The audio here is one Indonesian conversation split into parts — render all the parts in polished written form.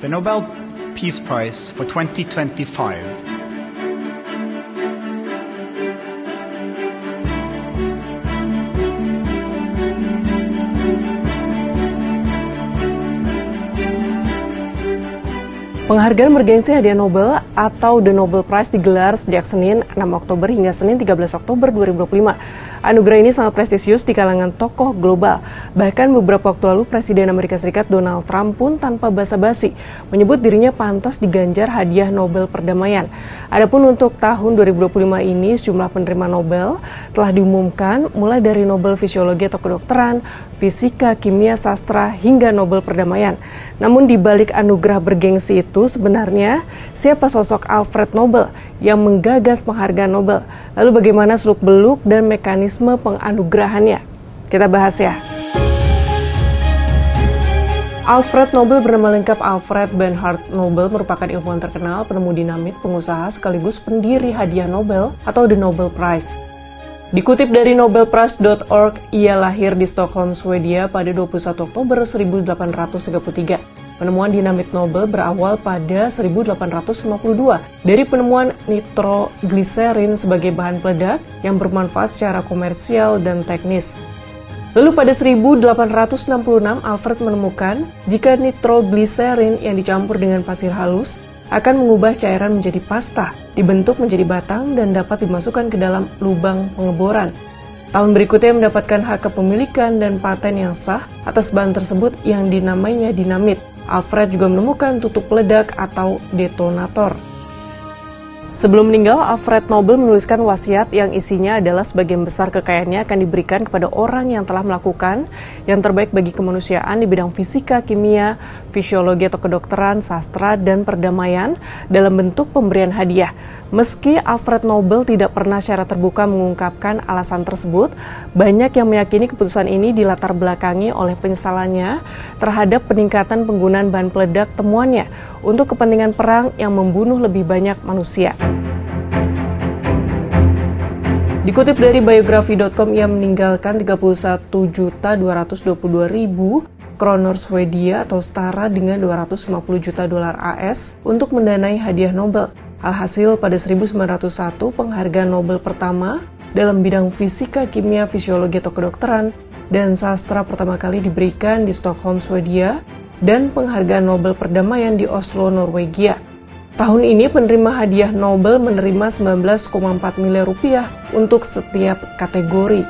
The Nobel Peace Prize for 2025 Penghargaan bergengsi hadiah Nobel atau The Nobel Prize digelar sejak Senin 6 Oktober hingga Senin 13 Oktober 2025. Anugerah ini sangat prestisius di kalangan tokoh global. Bahkan beberapa waktu lalu Presiden Amerika Serikat Donald Trump pun tanpa basa-basi menyebut dirinya pantas diganjar hadiah Nobel Perdamaian. Adapun untuk tahun 2025 ini sejumlah penerima Nobel telah diumumkan mulai dari Nobel Fisiologi atau Kedokteran, Fisika, Kimia, Sastra, hingga Nobel Perdamaian. Namun di balik anugerah bergengsi itu sebenarnya siapa sosok Alfred Nobel yang menggagas penghargaan Nobel? Lalu bagaimana seluk-beluk dan mekanisme penganugerahannya? Kita bahas ya. Alfred Nobel bernama lengkap Alfred Bernhard Nobel merupakan ilmuwan terkenal, penemu dinamit, pengusaha sekaligus pendiri hadiah Nobel atau The Nobel Prize. Dikutip dari nobelprize.org, ia lahir di Stockholm, Swedia pada 21 Oktober 1833. Penemuan dinamit Nobel berawal pada 1852 dari penemuan nitrogliserin sebagai bahan peledak yang bermanfaat secara komersial dan teknis. Lalu pada 1866, Alfred menemukan jika nitrogliserin yang dicampur dengan pasir halus akan mengubah cairan menjadi pasta, dibentuk menjadi batang dan dapat dimasukkan ke dalam lubang pengeboran. Tahun berikutnya mendapatkan hak kepemilikan dan paten yang sah atas bahan tersebut yang dinamainya dinamit. Alfred juga menemukan tutup peledak atau detonator. Sebelum meninggal, Alfred Nobel menuliskan wasiat yang isinya adalah sebagian besar kekayaannya akan diberikan kepada orang yang telah melakukan yang terbaik bagi kemanusiaan di bidang fisika, kimia, fisiologi atau kedokteran, sastra, dan perdamaian dalam bentuk pemberian hadiah. Meski Alfred Nobel tidak pernah secara terbuka mengungkapkan alasan tersebut, banyak yang meyakini keputusan ini dilatar belakangi oleh penyesalannya terhadap peningkatan penggunaan bahan peledak temuannya untuk kepentingan perang yang membunuh lebih banyak manusia. Dikutip dari biografi.com, ia meninggalkan 31.222.000 kroner Swedia atau setara dengan 250 juta dolar AS untuk mendanai hadiah Nobel. Alhasil pada 1901 penghargaan Nobel pertama dalam bidang fisika, kimia, fisiologi atau kedokteran dan sastra pertama kali diberikan di Stockholm, Swedia, dan penghargaan Nobel Perdamaian di Oslo, Norwegia. Tahun ini penerima hadiah Nobel menerima 19,4 miliar rupiah untuk setiap kategori.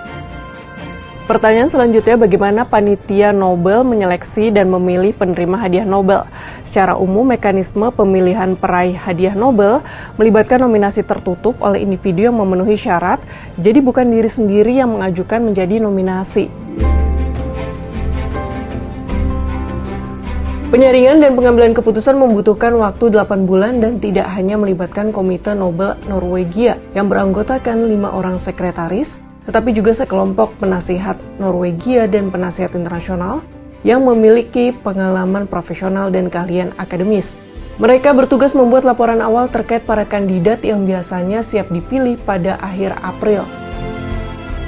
Pertanyaan selanjutnya, bagaimana panitia Nobel menyeleksi dan memilih penerima hadiah Nobel? Secara umum, mekanisme pemilihan peraih hadiah Nobel melibatkan nominasi tertutup oleh individu yang memenuhi syarat, jadi bukan diri sendiri yang mengajukan menjadi nominasi. Penyaringan dan pengambilan keputusan membutuhkan waktu 8 bulan dan tidak hanya melibatkan Komite Nobel Norwegia yang beranggotakan 5 orang sekretaris, tetapi juga sekelompok penasihat Norwegia dan penasihat internasional yang memiliki pengalaman profesional dan keahlian akademis. Mereka bertugas membuat laporan awal terkait para kandidat yang biasanya siap dipilih pada akhir April.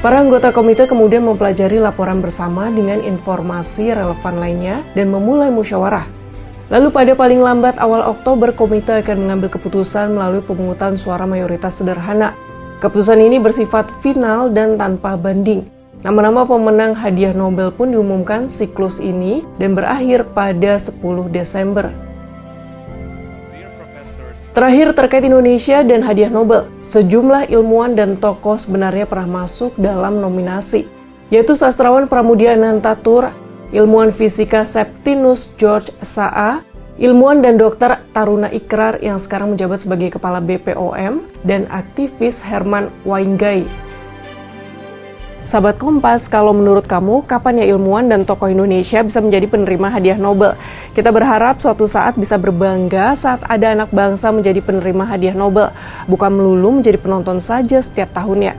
Para anggota komite kemudian mempelajari laporan bersama dengan informasi relevan lainnya dan memulai musyawarah. Lalu pada paling lambat awal Oktober, komite akan mengambil keputusan melalui pemungutan suara mayoritas sederhana. Keputusan ini bersifat final dan tanpa banding. Nama-nama pemenang hadiah Nobel pun diumumkan siklus ini dan berakhir pada 10 Desember. Terakhir terkait Indonesia dan hadiah Nobel, sejumlah ilmuwan dan tokoh sebenarnya pernah masuk dalam nominasi, yaitu sastrawan Pramudia Anantatur, ilmuwan fisika Septinus George Saa, ilmuwan dan dokter Taruna Ikrar yang sekarang menjabat sebagai kepala BPOM, dan aktivis Herman Waingai. Sahabat Kompas, kalau menurut kamu, kapan ya ilmuwan dan tokoh Indonesia bisa menjadi penerima hadiah Nobel? Kita berharap suatu saat bisa berbangga saat ada anak bangsa menjadi penerima hadiah Nobel, bukan melulu menjadi penonton saja setiap tahunnya.